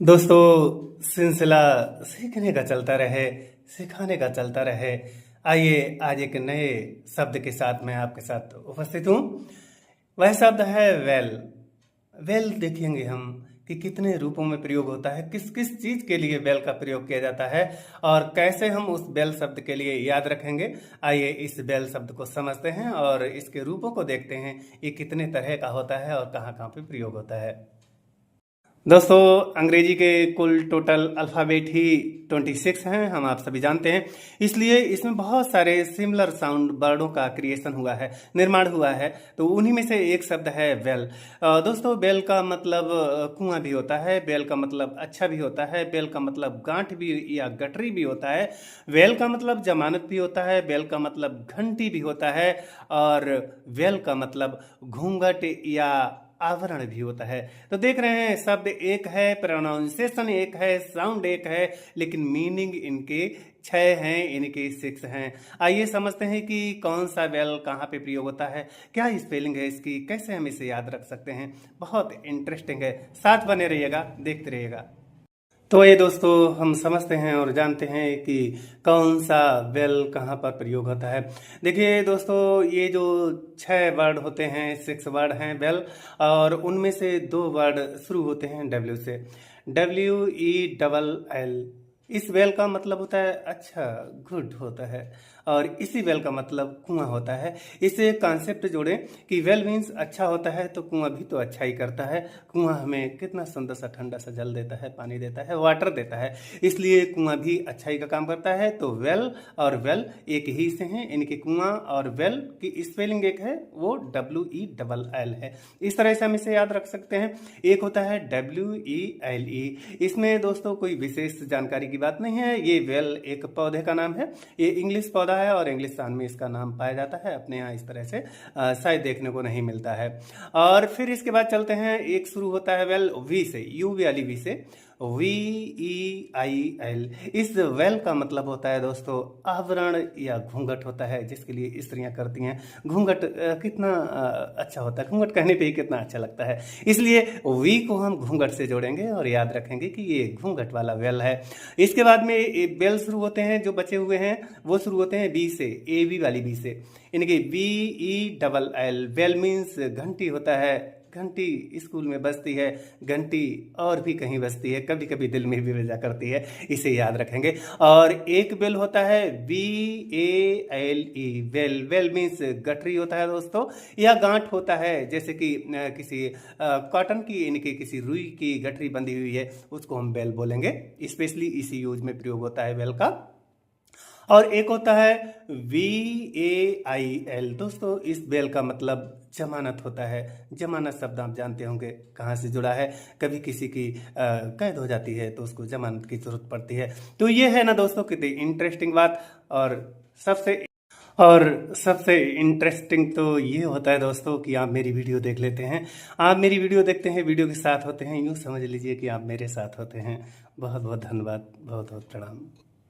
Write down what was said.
दोस्तों, सिलसिला सीखने का चलता रहे, सिखाने का चलता रहे। आइए आज एक नए शब्द के साथ मैं आपके साथ उपस्थित हूँ। वह शब्द है वेल। वेल देखेंगे हम कि कितने रूपों में प्रयोग होता है, किस किस चीज के लिए वेल का प्रयोग किया जाता है और कैसे हम उस वेल शब्द के लिए याद रखेंगे। आइए इस वेल शब्द को समझते हैं और इसके रूपों को देखते हैं, ये कितने तरह का होता है और कहाँ कहाँ पे प्रयोग होता है। दोस्तों, अंग्रेजी के कुल टोटल अल्फ़ाबेट ही 26 हैं, हम आप सभी जानते हैं। इसलिए इसमें बहुत सारे सिमिलर साउंड वर्डों का क्रिएशन हुआ है, निर्माण हुआ है। तो उन्हीं में से एक शब्द है बेल। दोस्तों, बेल का मतलब कुआं भी होता है, बेल का मतलब अच्छा भी होता है, बेल का मतलब गांठ भी या गठरी भी होता है, बेल का मतलब जमानत भी होता है, बेल का मतलब घंटी भी होता है और बेल का मतलब घूंघट या आवरण भी होता है। तो देख रहे हैं, शब्द एक है, प्रोनाउंसिएशन एक है, साउंड एक है, लेकिन मीनिंग इनके 6 हैं, इनके 6 हैं। आइए समझते हैं कि कौन सा वेल कहाँ पे प्रयोग होता है, क्या स्पेलिंग है इसकी, कैसे हम इसे याद रख सकते हैं। बहुत इंटरेस्टिंग है, साथ बने रहिएगा, देखते रहिएगा। तो ये दोस्तों, हम समझते हैं और जानते हैं कि कौन सा वेल कहाँ पर प्रयोग होता है। देखिए दोस्तों, ये जो 6 वर्ड होते हैं, 6 वर्ड हैं वेल, और उनमें से 2 वर्ड शुरू होते हैं डब्ल्यू से। WELL। इस वेल का मतलब होता है अच्छा, गुड होता है, और इसी वेल का मतलब कुआं होता है। इससे कॉन्सेप्ट जोड़ें कि वेल मीन्स अच्छा होता है, तो कुआं भी तो अच्छा ही करता है। कुआं हमें कितना सुंदर सा ठंडा सा जल देता है, पानी देता है, वाटर देता है, इसलिए कुआं भी अच्छाई का काम करता है। तो वेल और वेल एक ही से हैं, इनके कुआं और वेल की स्पेलिंग एक है, वो WELL है। इस तरह से हम इसे याद रख सकते हैं। एक होता है WELE। इसमें दोस्तों कोई विशेष जानकारी की बात नहीं है, ये वेल एक पौधे का नाम है, ये इंग्लिश पौधा है और इंग्लिश स्थान में इसका नाम पाया जाता है। अपने यहाँ इस तरह से शायद देखने को नहीं मिलता है। और फिर इसके बाद चलते हैं, एक शुरू होता है वेल वी से, यू वाली वी से, VEIL। इस वेल का मतलब होता है दोस्तों आवरण या घूंघट होता है, जिसके लिए स्त्रियां करती हैं। घूंघट कितना अच्छा होता है, घूंघट कहने पे ही कितना अच्छा लगता है, इसलिए वी को हम घूंघट से जोड़ेंगे और याद रखेंगे कि ये घूंघट वाला वेल है। इसके बाद में बेल शुरू होते हैं, जो बचे हुए हैं वो शुरू होते हैं बी से, AV वाली बी से। इनकी BELL। बेल मीन्स घंटी होता है, घंटी स्कूल में बजती है, घंटी और भी कहीं बजती है, कभी कभी दिल में भी बजा करती है, इसे याद रखेंगे। और एक बेल होता है BALE। बेल, बेल मीन्स गठरी होता है दोस्तों, या गांठ होता है, जैसे कि किसी कॉटन की, इनकी किसी रुई की गठरी बंधी हुई है, उसको हम बेल बोलेंगे। स्पेशली इसी यूज में प्रयोग होता है बेल का। और एक होता है VAIL। दोस्तों, इस बेल का मतलब जमानत होता है। जमानत शब्द आप जानते होंगे कहाँ से जुड़ा है, कभी किसी की कैद हो जाती है तो उसको जमानत की जरूरत पड़ती है। तो ये है ना दोस्तों कितनी इंटरेस्टिंग बात। और सबसे इंटरेस्टिंग तो ये होता है दोस्तों कि आप मेरी वीडियो देख लेते हैं, आप मेरी वीडियो देखते हैं, वीडियो के साथ होते हैं, यूँ समझ लीजिए कि आप मेरे साथ होते हैं। बहुत बहुत धन्यवाद, बहुत बहुत प्रणाम।